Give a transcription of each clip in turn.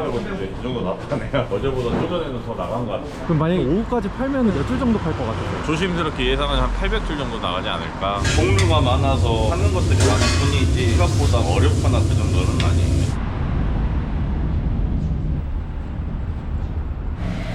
400원인데 이 정도 나왔다네요. 어제보다 쪼전에는 더 나간 것 같아요. 그럼 만약에 오후까지 팔면 몇 줄 정도 팔 것 같으세요? 조심스럽게 예상은 한 800줄 정도 나가지 않을까. 종류가 많아서 하는 것들이 많을 뿐이지 생각보다 어렵거나 그 정도는 아니에요.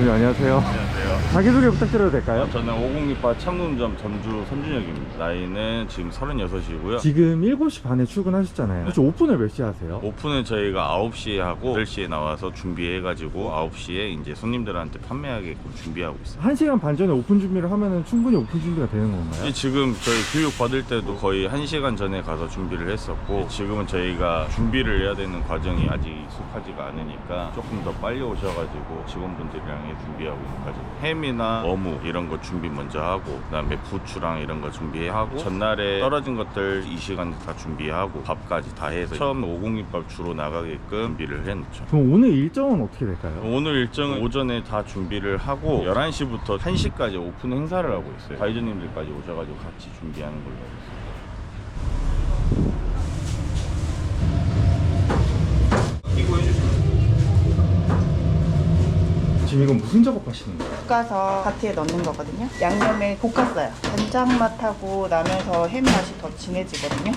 네, 안녕하세요. 안녕하세요. 자기소개 부탁드려도 될까요? 저는 506바 창문점 점주 선준혁입니다. 나이는 지금 36이고요. 지금 7시 반에 출근하셨잖아요. 혹시 오픈을 몇 시에 하세요? 오픈은 저희가 9시에 하고 8시에 나와서 준비해가지고 9시에 이제 손님들한테 판매하게끔 준비하고 있어요. 1시간 반 전에 오픈 준비를 하면 충분히 오픈 준비가 되는 건가요? 지금 저희 교육 받을 때도 거의 1시간 전에 가서 준비를 했었고, 지금은 저희가 준비를 해야 되는 과정이 아직 익숙하지가 않으니까 조금 더 빨리 오셔가지고 직원분들이랑 준비하고 있는 과정. 햄이나 어묵 이런 거 준비 먼저 하고, 그다음에 부추랑 이런 거 준비하고, 전날에 떨어진 것들 이 시간에 다 준비하고 밥까지 다 해서 처음 506밥 주로 나가게끔 준비를 해놓죠. 그럼 오늘 일정은 어떻게 될까요? 오늘 일정은 오전에 다 준비를 하고 11시부터 1시까지 오픈 행사를 하고 있어요. 가이드님들까지 오셔가지고 같이 준비하는 걸로 하고 있어요. 이거 해주시면 지금 이건 무슨 작업하시는 거예요? 볶아서 바트에 넣는 거거든요. 양념에 볶았어요. 간장 맛하고 나면서 햄 맛이 더 진해지거든요.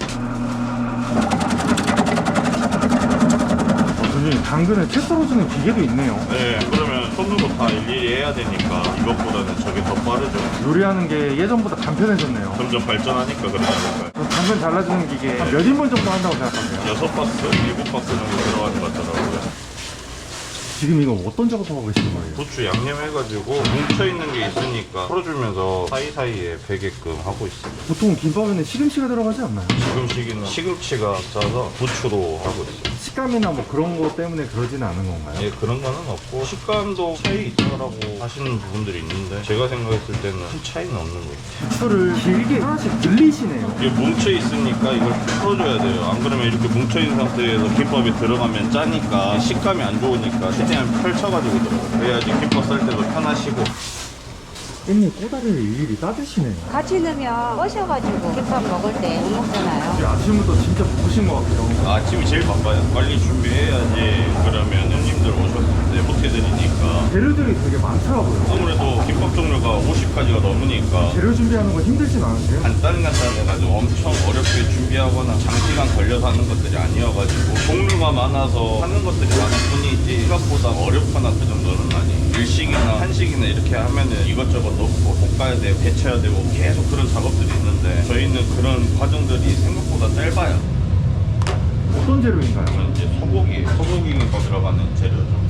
선생님, 당근을 채 썰어주는 기계도 있네요. 네, 그러면 손으로 다 일일이 해야 되니까 이것보다는 저게 더 빠르죠. 요리하는 게 예전보다 간편해졌네요. 점점 발전하니까 그러지 않을까요? 그럼 당근 잘라주는 기계 몇 인분 정도 한다고 생각하세요? 6박스, 7박스 정도 들어가는 것 같더라고요. 지금 이거 어떤 작업하고 계시는 거예요? 부추 양념해가지고 뭉쳐있는 게 있으니까 풀어주면서 사이사이에 배게끔 하고 있어요. 보통 김밥에는 시금치가 들어가지 않나요? 지금 시기는 시금치가 싸서 부추로 하고 있어요. 식감이나 뭐 그런 거 때문에 그러지는 않은 건가요? 예, 그런 거는 없고 식감도 차이 있다라고 하시는 부분들이 있는데 제가 생각했을 때는 큰 차이는 없는 것 같아요. 부추를 길게 하나씩 늘리시네요. 이게 뭉쳐있으니까 이걸 풀어줘야 돼요. 안 그러면 이렇게 뭉쳐있는 상태에서 김밥이 들어가면 짜니까 식감이 안 좋으니까 최대한 펼쳐가지고 들어가요. 그래야지 김밥 썰 때도 편하시고. 깻잎 꼬다리를 일일이 따주시네요. 같이 넣으면 꺼셔가지고 김밥 먹을 때 못 먹잖아요. 아침부터 진짜 바쁘신 것 같아요. 아침이 제일 바빠요. 빨리 준비해야지. 그러면 손님들 오셨을 때 못해드리니까. 재료들이 되게 많더라고요. 아무래도 김밥 종류가 50가지가 넘으니까 재료 준비하는 거 힘들진 않으세요? 간단해가지고 엄청 어렵게 준비하거나 장시간 걸려서 하는 것들이 아니어가지고 종류가 많아서 하는 것들이 많을 뿐이지 생각보다 어렵거나 그 정도는 아니에요. 일식이나 한식이나 이렇게 하면은 이것저것 넣고 볶아야 되고 데쳐야 되고 계속 그런 작업들이 있는데 저희는 그런 과정들이 생각보다 짧아요. 어떤 재료인가요? 저는 이제 소고기가 들어가는 재료죠.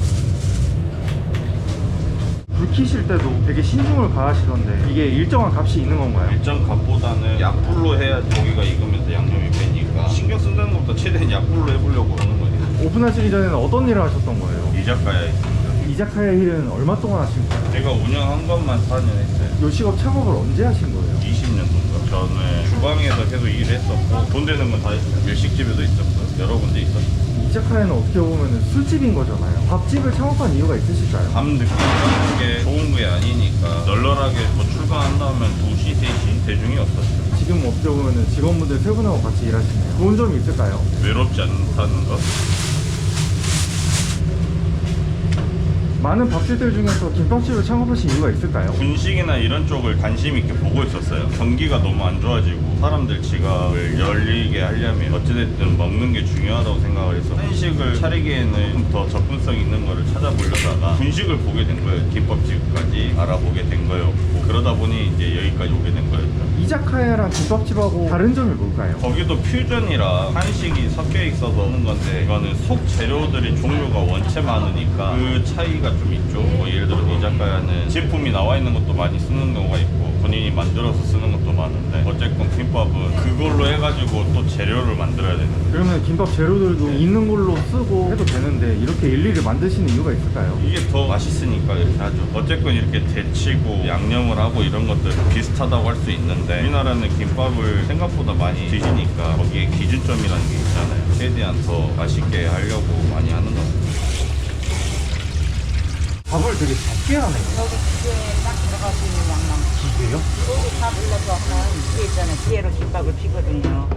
불 켜실 때도 되게 신중을 가하시던데 이게 일정한 값이 있는 건가요? 일정 값보다는 약불로 해야 고기가 익으면서 양념이 배니까 신경 쓴다는 것보다 최대한 약불로 해보려고 하는 거예요. 오픈하시기 전에는 어떤 일을 하셨던 거예요? 이자카야에 있습니다. 이자카야 일은 얼마 동안 하신 거예요? 제가 운영한 것만 4년 했어요. 요식업 창업을 언제 하신 거예요? 20년 정도. 저는 주방에서 계속 일했었고 돈 되는 건 다 했어요. 일식집에도 있었고 여러 군데 있었어요. 이자카야는 어떻게 보면 술집인 거잖아요. 밥집을 창업한 이유가 있으실까요? 밤 늦게 가는 게 좋은 게 아니니까 널널하게 뭐 출근한다 하면 2시, 3시 대중이 없었어요. 지금 어떻게 보면 직원분들 세 분하고 같이 일하시네요. 좋은 점이 있을까요? 외롭지 않다는 것. 많은 밥집들 중에서 김밥집을 창업하신 이유가 있을까요? 분식이나 이런 쪽을 관심 있게 보고 있었어요. 경기가 너무 안 좋아지고 사람들 지갑을 열리게 하려면 어찌됐든 먹는 게 중요하다고 생각을 해서 한식을 차리기에는 좀 더 접근성 있는 거를 찾아보려다가 분식을 보게 된 거예요. 김밥집까지 알아보게 된 거였고 그러다 보니 이제 여기까지 오게 된 거였죠. 이자카야랑 김밥집하고 다른 점이 뭘까요? 거기도 퓨전이라 한식이 섞여 있어서 하는 건데 이거는 속 재료들이 종류가 원체 많으니까 그 차이가 좀 있죠. 뭐 예를 들어 이자카야는 제품이 나와 있는 것도 많이 쓰는 경우가 있고 본인이 만들어서 쓰는 것도 많은데 어쨌건 김밥은 그걸로 해가지고 또 재료를 만들어야 되는 거예요. 그러면 김밥 재료들도 있는 걸로 쓰고 해도 되는데 이렇게 일일이 만드시는 이유가 있을까요? 이게 더 맛있으니까 이렇게 하죠. 어쨌건 이렇게 데치고 양념을 하고 이런 것들 비슷하다고 할 수 있는데 우리나라는 김밥을 생각보다 많이 드시니까 거기에 기준점이라는 게 있잖아요. 최대한 더 맛있게 하려고 많이 하는 것 같아요. 밥을 되게 작게 하네요. 여기 기계에 딱 들어갈 수 있는 양만. 기계요? 여기 다 불러서 하는 기계 있잖아요. 기계로 김밥을 피거든요.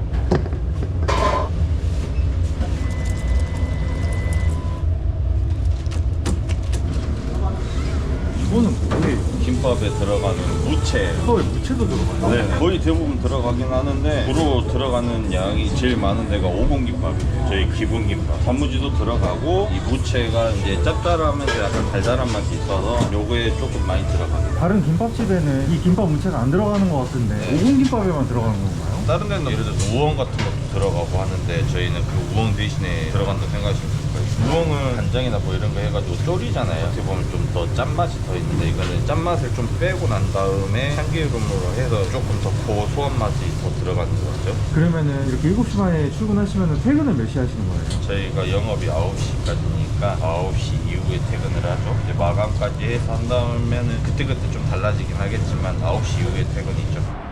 오공김밥에 들어가는 무채. 그거에 무채도 들어가요? 네, 거의 대부분 들어가긴 하는데 주로 들어가는 양이 제일 많은 데가 오공김밥이에요. 저희 기본김밥. 단무지도 들어가고 이 무채가 이제 짭짤하면서 약간 달달한 맛이 있어서 요거에 조금 많이 들어가요. 다른 김밥집에는 이 김밥 무채가 안 들어가는 것 같은데 오공김밥에만 들어가는 건가요? 다른 데는 예를 들어서 우엉 같은 것도 들어가고 하는데 저희는 그 우엉 대신에 들어간다고 생각하시면 될 거예요. 우엉은 간장이나 뭐 이런 거 해가지고 졸이잖아요. 어떻게 보면 좀 더 짠맛이 더 있는데 이거는 짠맛을 좀 빼고 난 다음에 참기름으로 해서 조금 더 고소한 맛이 더 들어가는 거죠. 그러면은 이렇게 7시 반에 출근하시면 퇴근은 몇 시에 하시는 거예요? 저희가 영업이 9시까지니까 9시 이후에 퇴근을 하죠. 이제 마감까지 해서 한 다음에는 그때그때 좀 달라지긴 하겠지만 9시 이후에 퇴근이죠.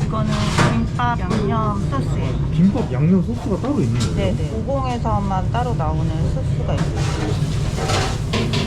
이거는 김밥 양념 소스예요. 김밥 양념 소스가 따로 있는 거예요? 네네. 오공에서만 따로 나오는 소스가 있어요.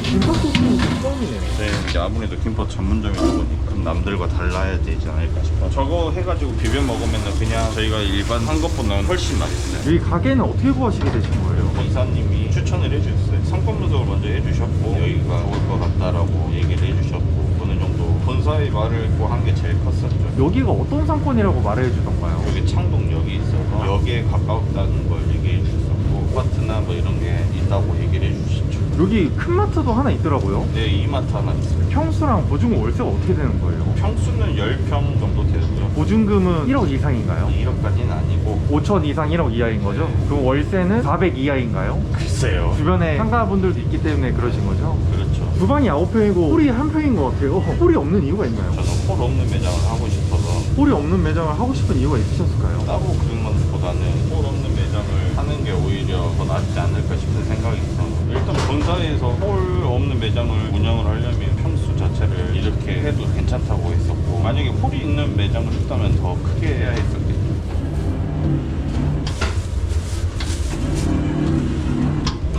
김밥 소스는 처음이네요. 네, 이제 아무래도 김밥 전문점이다 보니까 남들과 달라야 되지 않을까 싶어요. 저거 해가지고 비벼 먹으면 그냥 저희가 일반 한 것보다는 훨씬 맛있어요. 여기 가게는 어떻게 구하시게 되신 거예요? 이사님이 추천을 해주셨어요. 상권 분석을 먼저 해주셨고 여기가 좋을 것 같다라고 얘기를 해주셨고 어느 정도 본사의 말을 뭐 한 게 제일 컸었죠. 여기가 어떤 상권이라고 말해 주던가요? 여기 창동역이 있어서 역에 가까웠다는 걸 얘기해 주셨고 아파트나 뭐 이런 게 있다고 얘기를 해주셨죠. 여기 큰 마트도 하나 있더라고요. 네, 이마트 하나 있어요. 평수랑 보증금 월세가 어떻게 되는 거예요? 평수는 10평 정도 되죠. 보증금은 1억 이상인가요? 1억까지는 아니고 5천 이상 1억 이하인 거죠? 그럼 월세는 400 이하인가요? 글쎄요. 주변에 상가분들도 있기 때문에 그러신 거죠? 그렇죠. 주방이 9평이고 홀이 1평인 것 같아요. 홀이 없는 이유가 있나요? 저는 홀 없는 매장을 하고 싶어서 홀이 없는 매장을 하고 싶은 이유가 있으셨을까요? 따로 그런 것보다는 홀 없는 매장을 하는 게 오히려 더 낫지 않을까 싶은 생각이 있어서 일단 본사에서 홀 없는 매장을 운영을 하려면 평수 자체를 이렇게 해도 괜찮다고 했었고 만약에 홀이 있는 매장을 했다면 더 크게 해야 했었겠죠.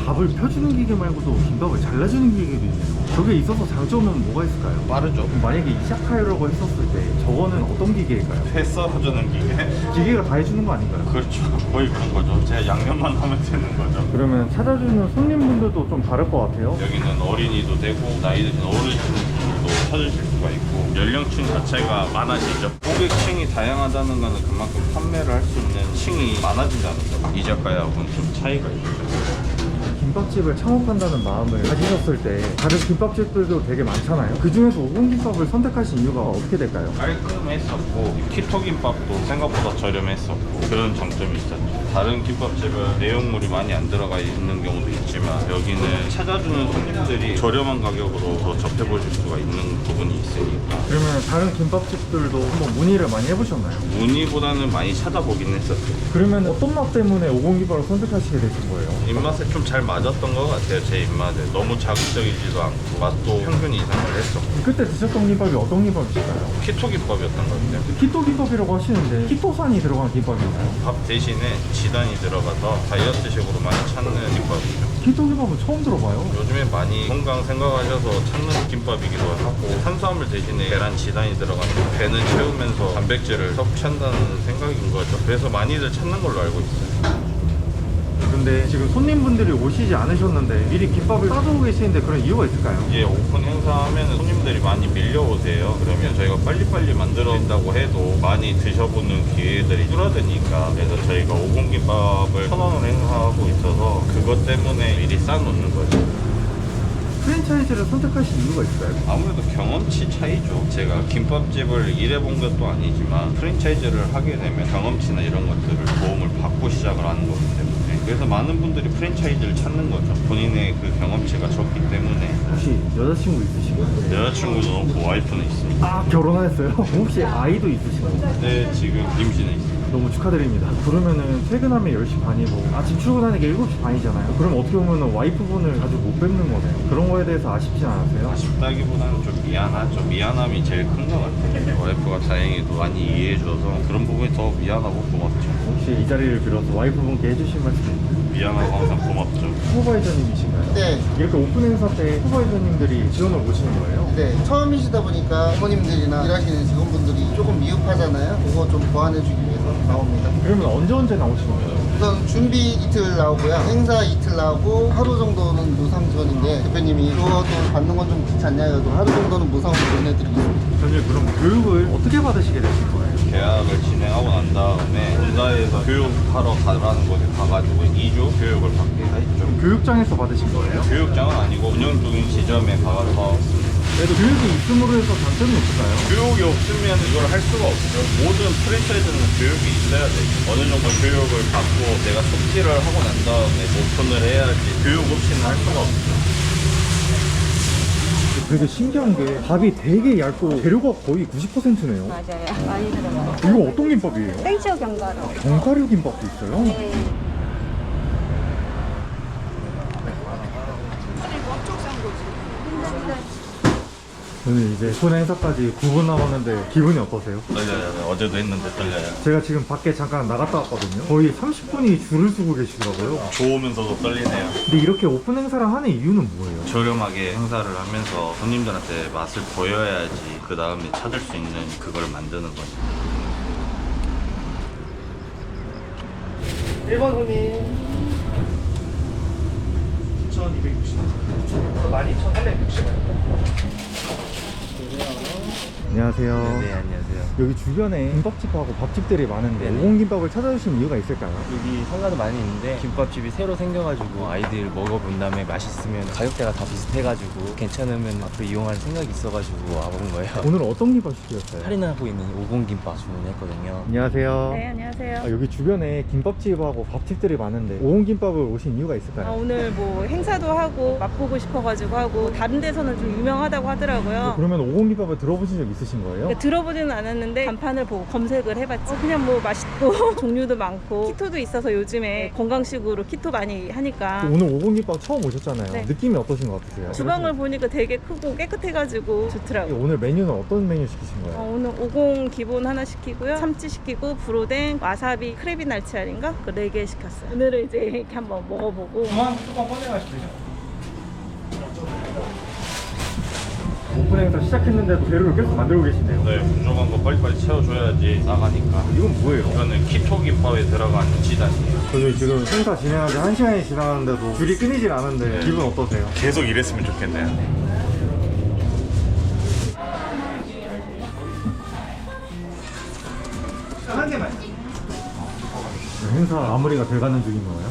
밥을 펴주는 기계 말고도 김밥을 잘라주는 기계도 있네요. 저게 있어서 장점은 뭐가 있을까요? 빠르죠. 만약에 시작하려고 했었을 때 저거는 어떤 기계일까요? 회 썰어주는 기계. 기계가 다 해주는 거 아닌가요? 그렇죠. 거의 그런 거죠. 제가 양념만 하면 되는 거죠. 그러면 찾아주는 손님분들도 좀 다를 것 같아요. 여기는 어린이도 되고 나이 드신 어르신들도 찾으실 수가 있고 연령층 자체가 많아지죠. 고객층이 다양하다는 거는 그만큼 판매를 할 수 있는 층이 많아진다는 거죠. 이자카야하고는 좀 차이가 있죠. 김밥집을 창업한다는 마음을 가지셨을 때 다른 김밥집들도 되게 많잖아요. 그 중에서 오공김밥을 선택하신 이유가 어떻게 될까요? 깔끔했었고 키토김밥도 생각보다 저렴했었고 그런 장점이 있었죠. 다른 김밥집은 내용물이 많이 안 들어가 있는 경우도 있지만 여기는 찾아주는 손님들이 저렴한 가격으로 더 접해보실 수가 있는 부분이 있으니까 그러면 다른 김밥집들도 한번 문의를 많이 해보셨나요? 문의보다는 많이 찾아보긴 했었죠. 그러면 어떤 맛 때문에 오공김밥을 선택하시게 되신 거예요? 입맛에 좀 잘 맞았던 것 같아요. 제 입맛에 너무 자극적이지도 않고 맛도 평균 이상을 했었고 그때 드셨던 김밥이 어떤 김밥이실까요? 키토 김밥이었던 것 같아요. 키토 김밥이라고 하시는데 키토산이 들어간 김밥인가요? 밥 대신에 지단이 들어가서 다이어트식으로 많이 찾는 김밥이죠. 키토 김밥은 처음 들어봐요. 요즘에 많이 건강 생각하셔서 찾는 김밥이기도 하고 탄수화물 대신에 계란 지단이 들어가는 배는 채우면서 단백질을 섭취한다는 생각인 거죠. 그래서 많이들 찾는 걸로 알고 있어요. 근데 지금 손님분들이 오시지 않으셨는데 미리 김밥을 싸두고 계시는데 그런 이유가 있을까요? 이제 오픈 행사하면 손님들이 많이 밀려오세요. 그러면 저희가 빨리빨리 만들어진다고 해도 많이 드셔보는 기회들이 줄어드니까 그래서 저희가 오공김밥을 1,000원으로 행사하고 있어서 그것 때문에 미리 싸놓는 거죠. 프랜차이즈를 선택하신 이유가 있을까요? 아무래도 경험치 차이죠. 제가 김밥집을 일해본 것도 아니지만 프랜차이즈를 하게 되면 경험치나 이런 것들을 도움을 받고 시작을 하는 거기 때문에 그래서 많은 분들이 프랜차이즈를 찾는 거죠. 본인의 그 경험치가 적기 때문에. 혹시 여자친구 있으신가요? 여자친구는 없고 와이프는 있습니다. 아 결혼하셨어요? 혹시 아이도 있으신가요? 네, 지금 임신해 있습니다. 너무 축하드립니다. 그러면은 퇴근하면 10시 반이고 아침 출근하는 게 7시 반이잖아요. 그럼 어떻게 보면 와이프분을 자주 못 뵙는 거네요. 그런 거에 대해서 아쉽진 않으세요? 아쉽다기보다는 좀 미안하죠. 미안함이 제일 큰 것 같아요. 와이프가 다행히도 많이 이해해줘서 그런 부분이 더 미안하고 고맙죠. 혹시 이 자리를 빌어서 와이프분께 해주실 말씀 있나요? 미안하고 항상 고맙죠. 슈퍼바이저님이신가요? 네. 이렇게 오픈 행사 때 슈퍼바이저님들이 지원을 오시는 거예요? 네, 처음이시다 보니까 부모님들이나 일하시는 직원분들이 조금 미흡하잖아요. 그거 좀 보완해주기 위해서 나옵니다. 그러면 언제 나오시는 거예요? 우선 준비 이틀 나오고요. 행사 이틀 나오고 하루 정도는 무상 지원인데 대표님이 그것도 받는 건 좀 귀찮냐 해서 하루 정도는 무상으로 보내드리겠습니다. 전일 그럼 교육을 어떻게 받으시게 되신 거예요? 계약을 진행하고 난 다음에 본사에서 교육하러 가라는 곳에 가가지고 2주 교육을 받게 했죠. 교육장에서 받으신 거예요? 교육장은 아니고 운영 중인 지점에 가서 그래도 교육이 있음으로 해서 단점이 없을까요? 교육이 없으면 이걸 할 수가 없죠. 모든 프랜차이즈는 교육이 있어야 돼. 어느 정도 교육을 받고 내가 숙지를 하고 난 다음에 오픈을 해야지 교육 없이는 할 수가 없죠. 되게 신기한 게 밥이 되게 얇고 재료가 거의 90%네요. 맞아요. 많이 들어가요. 이거 어떤 김밥이에요? 땡초 견과류. 견과류 김밥도 있어요? 네. 저는 이제 오픈 행사까지 9분 남았는데 기분이 어떠세요? 떨려요. 어제도 했는데 떨려요. 제가 지금 밖에 잠깐 나갔다 왔거든요. 거의 30분이 줄을 서고 계시더라고요. 좋으면서도 떨리네요. 근데 이렇게 오픈 행사를 하는 이유는 뭐예요? 저렴하게 행사를 하면서 손님들한테 맛을 보여야지 그 다음에 찾을 수 있는 그걸 만드는 거죠. 1번 손님 9,260원 12,860원. 안녕하세요. 네, 안녕하세요. 여기 주변에 김밥집하고 밥집들이 많은데 네네. 오공김밥을 찾아주신 이유가 있을까요? 여기 상가도 많이 있는데 김밥집이 새로 생겨가지고 아이들 먹어본 다음에 맛있으면 가격대가 다 비슷해가지고 괜찮으면 앞으로 이용할 생각이 있어가지고 와본 거예요. 오늘 어떤 김밥 시켰어요? 할인하고 있는 오공김밥 주문했거든요. 안녕하세요. 네, 안녕하세요. 여기 주변에 김밥집하고 밥집들이 많은데 오공김밥을 오신 이유가 있을까요? 오늘 뭐 행사도 하고 맛보고 싶어가지고 하고 다른 데서는 좀 유명하다고 하더라고요. 그러면 오공김밥을 들어보신 적 있으신 거예요? 근데 들어보지는 않았는데 간판을 보고 검색을 해봤지. 그냥 뭐 맛있고 종류도 많고 키토도 있어서 요즘에 건강식으로 키토 많이 하니까 오늘 오공김밥 처음 오셨잖아요. 네. 느낌이 어떠신 것 같으세요? 주방을 보니까 되게 크고 깨끗해가지고 좋더라고요. 오늘 메뉴는 어떤 메뉴 시키신 거예요? 오늘 50 기본 하나 시키고요. 참치 시키고 브로댕, 와사비, 크래비 날치알인가? 그 4개 시켰어요. 오늘은 이제 이렇게 한번 먹어보고 오픈 행사 시작했는데도 재료를 계속 만들고 계시네요. 네, 부족한 거 빨리빨리 채워줘야지 나가니까. 이건 뭐예요? 이거는 키토 김밥에 들어가는 지단이에요. 저는 지금 행사 진행한 지 1시간이 지났는데도 줄이 끊이질 않은데 기분 어떠세요? 계속 이랬으면 좋겠네요. 행사 마무리가 돼가는 중인 거예요?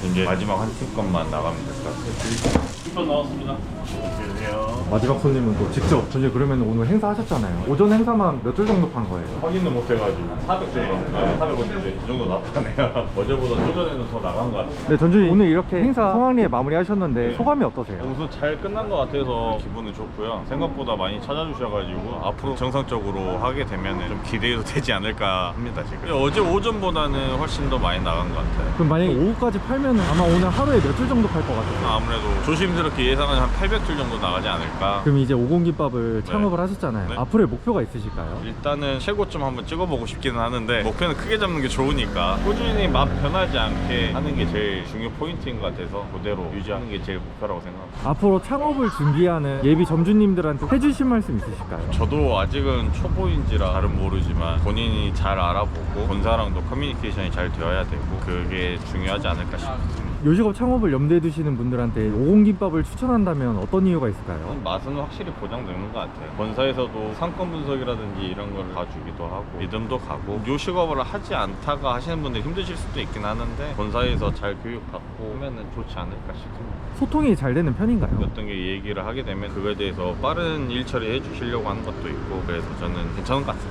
네, 이제 마지막 한 팀권만 나가면 될 것 같아요. 팀권 나왔습니다. 안녕하세요. 마지막 손님은 또 직접 전에 그러면 오늘 행사 하셨잖아요. 오전 행사만 몇 줄 정도 판 거예요? 확인을 못 해가지고 400 정도, 450이 정도 나왔네요. 어제보다 조전에는 더 나간 것 같아요. 네, 전주님 오늘 이렇게 행사 성황리에 마무리 하셨는데 소감이 어떠세요? 우선 잘 끝난 것 같아서 기분은 좋고요. 생각보다 많이 찾아주셔가지고 앞으로 정상적으로 하게 되면 좀 기대해도 되지 않을까 합니다. 지금 어제 오전보다는 훨씬 더 많이 나간 것 같아요. 그럼 만약에 오후까지 팔면 아마 오늘 하루에 몇 줄 정도 팔 것 같아요? 아무래도 조심스럽게 예상은 한 800줄 정도 나가지 않을까. 그럼 이제 오공김밥을 창업을 하셨잖아요. 네. 앞으로의 목표가 있으실까요? 일단은 최고점 한번 찍어보고 싶기는 하는데 목표는 크게 잡는 게 좋으니까 꾸준히 맛 변하지 않게 하는 게 제일 중요 포인트인 것 같아서 그대로 유지하는 게 제일 목표라고 생각합니다. 앞으로 창업을 준비하는 예비 점주님들한테 해주실 말씀 있으실까요? 저도 아직은 초보인지라 잘은 모르지만 본인이 잘 알아보고 본사랑도 커뮤니케이션이 잘 되어야 되고 그게 중요하지 않을까 싶습니다. 요식업 창업을 염두에 두시는 분들한테 오공김밥을 추천한다면 어떤 이유가 있을까요? 맛은 확실히 보장되는 것 같아요. 본사에서도 상권 분석이라든지 이런 걸 봐주기도 하고 믿음도 가고 요식업을 하지 않다가 하시는 분들 힘드실 수도 있긴 하는데 본사에서 잘 교육받고 하면은 좋지 않을까 싶습니다. 소통이 잘 되는 편인가요? 어떤 게 얘기를 하게 되면 그거에 대해서 빠른 일 처리해 주시려고 하는 것도 있고 그래서 저는 괜찮은 것 같습니다.